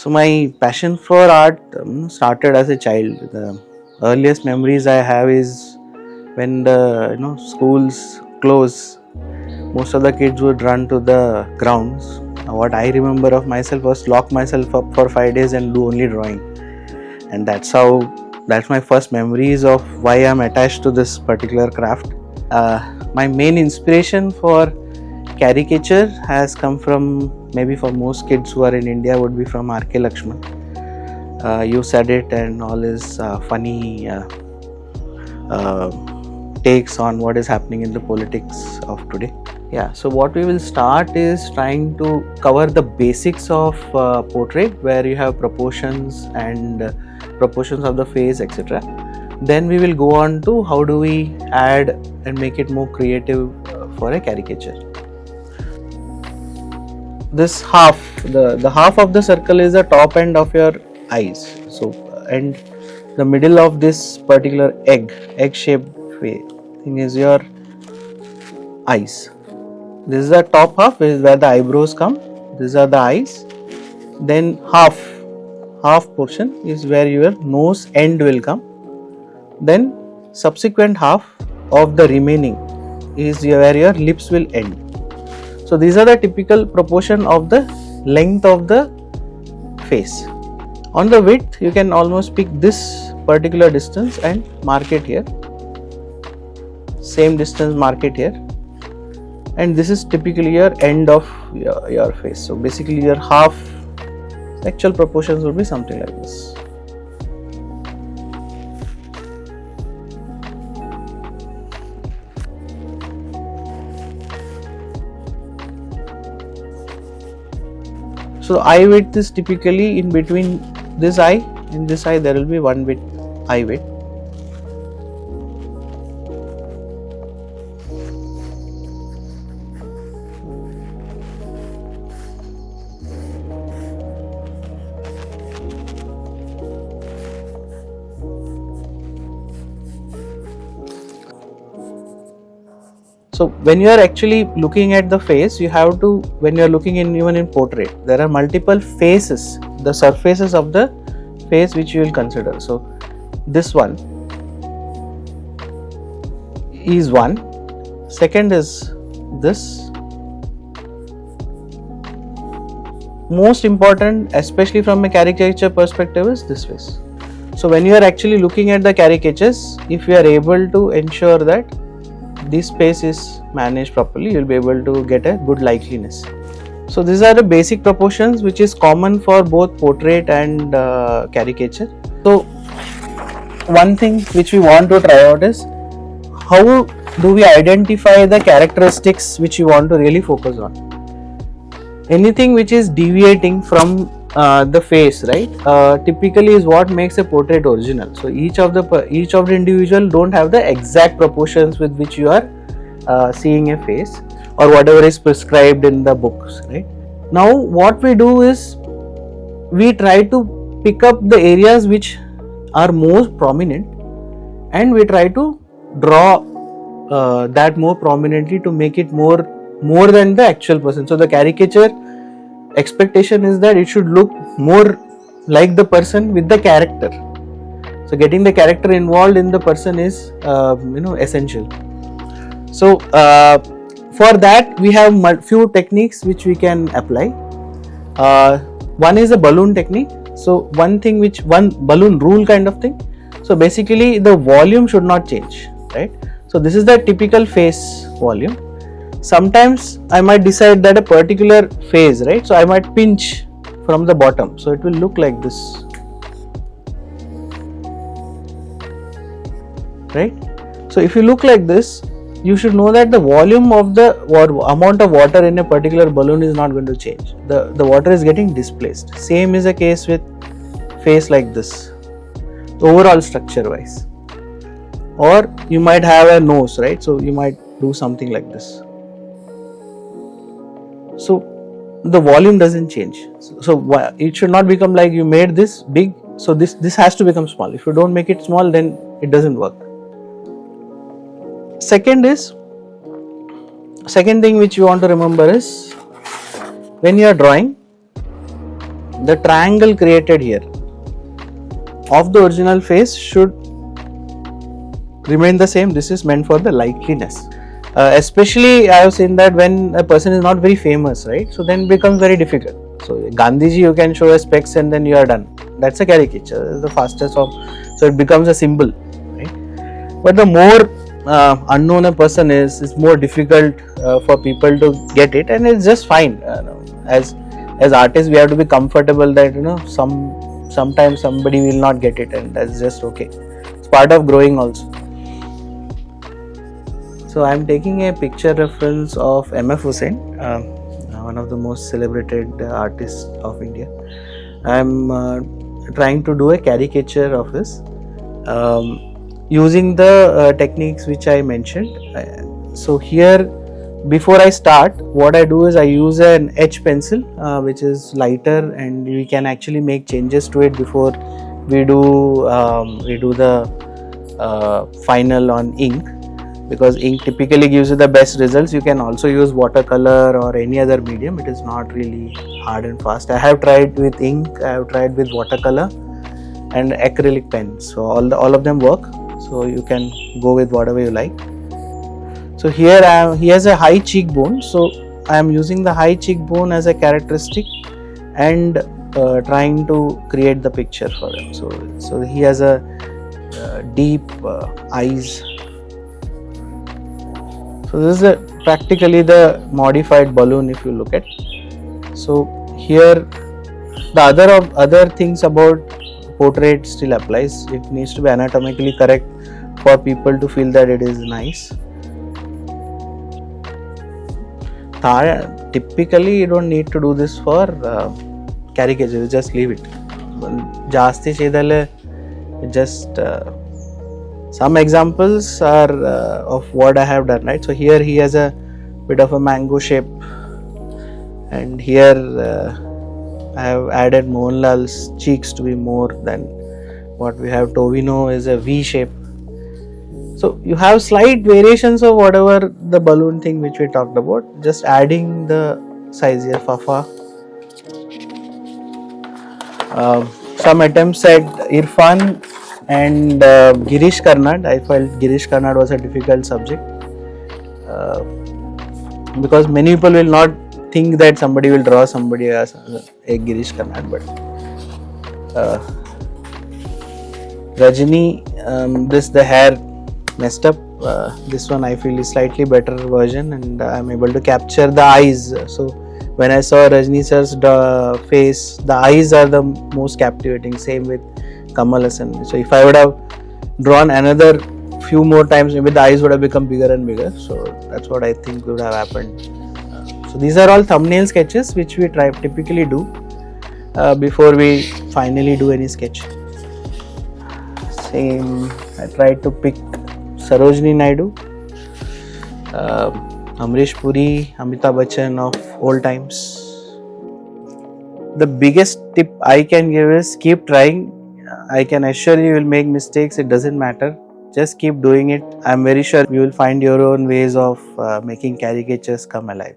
So my passion for art started as a child. The earliest memories I have is when the schools close. Most of the kids would run to the grounds. What I remember of myself was lock myself up for 5 days and do only drawing, and that's my first memories of why I'm attached to this particular craft. My main inspiration for caricature has come from, maybe for most kids who are in India, would be from R.K. Lakshman. You said it, and all his funny takes on what is happening in the politics of today. Yeah, so what we will start is trying to cover the basics of portrait, where you have proportions and proportions of the face, etc. Then we will go on to how do we add and make it more creative for a caricature. This half, the half of the circle is the top end of your eyes. So, and the middle of this particular egg shaped thing is your eyes. This is the top half, is where the eyebrows come. These are the eyes. Then half portion is where your nose end will come. Then subsequent half of the remaining is where your lips will end. So these are the typical proportion of the length of the face. On the width, you can almost pick this particular distance and mark it here. Same distance, mark it here. And this is typically your end of your face. So basically your half actual proportions would be something like this. So eye width is typically in between this eye and this eye, there will be one width, eye width. So when you are actually looking at the face, you have to, when you are looking in, even in portrait, there are multiple faces, the surfaces of the face which you will consider. So this one is one, second is this. Most important, especially from a caricature perspective, is this face. So when you are actually looking at the caricatures, if you are able to ensure that this space is managed properly, you will be able to get a good likeliness. So these are the basic proportions which is common for both portrait and caricature. So one thing which we want to try out is how do we identify the characteristics which you want to really focus on. Anything which is deviating from the face, right, typically is what makes a portrait original. So each of the individual don't have the exact proportions with which you are seeing a face, or whatever is prescribed in the books, right. Now what we do is we try to pick up the areas which are most prominent, and we try to draw that more prominently to make it more than the actual person. So the caricature expectation is that it should look more like the person with the character. So getting the character involved in the person is essential. So for that we have few techniques which we can apply. One is a balloon technique. So one balloon rule kind of thing. So basically the volume should not change, right. So this is the typical face volume. Sometimes I might decide that a particular face, right, so I might pinch from the bottom, so it will look like this, right. So if you look like this, you should know that the volume of the amount of water in a particular balloon is not going to change. The water is getting displaced. Same is the case with face like this, overall structure wise. Or you might have a nose, right, so you might do something like this. So the volume doesn't change. So it should not become like you made this big, so this has to become small. If you don't make it small, then it doesn't work. Second thing which you want to remember is when you are drawing, the triangle created here of the original face should remain the same. This is meant for the likeliness. Especially I have seen that when a person is not very famous, right? So then it becomes very difficult. So Gandhiji you can show a specs and then you are done. That's a caricature. It's the fastest of, so it becomes a symbol, right? But the more unknown a person is, it's more difficult for people to get it, and it's just fine. As artists, we have to be comfortable that sometimes somebody will not get it, and that's just okay. It's part of growing also. So I am taking a picture reference of M.F. Hussain, one of the most celebrated artists of India. I am trying to do a caricature of his using the techniques which I mentioned. So here, before I start, what I do is I use an H pencil which is lighter, and we can actually make changes to it before we do the final on ink, because ink typically gives you the best results. You can also use watercolor or any other medium. It is not really hard and fast. I have tried with ink, I have tried with watercolor and acrylic pens. So all of them work. So you can go with whatever you like. So here he has a high cheekbone. So I am using the high cheekbone as a characteristic and trying to create the picture for him. So he has a deep eyes. So this is practically the modified balloon if you look at. So here the other things about portrait still applies. It needs to be anatomically correct for people to feel that it is nice. Typically you don't need to do this for caricature, you just leave it. Just some examples are of what I have done, right? So here he has a bit of a mango shape, and here I have added Mohanlal's cheeks to be more than what we have. Tovino is a V shape. So you have slight variations of whatever the balloon thing which we talked about, just adding the size here, Fafa. Some attempts at Irfan and Girish Karnad. I felt Girish Karnad was a difficult subject because many people will not think that somebody will draw somebody as a Girish Karnad, but Rajini, the hair messed up. This one I feel is slightly better version, and I am able to capture the eyes. So when I saw Rajni sir's face, the eyes are the most captivating. Same with Kamal Hassan. So if I would have drawn another few more times, maybe the eyes would have become bigger and bigger. So that's what I think would have happened. So these are all thumbnail sketches which we typically do before we finally do any sketch. Same, I tried to pick Sarojini Naidu, Amrish Puri, Amitabh Bachchan of old times. The biggest tip I can give is keep trying. I can assure you will make mistakes, it doesn't matter. Just keep doing it. I am very sure you will find your own ways of making caricatures come alive.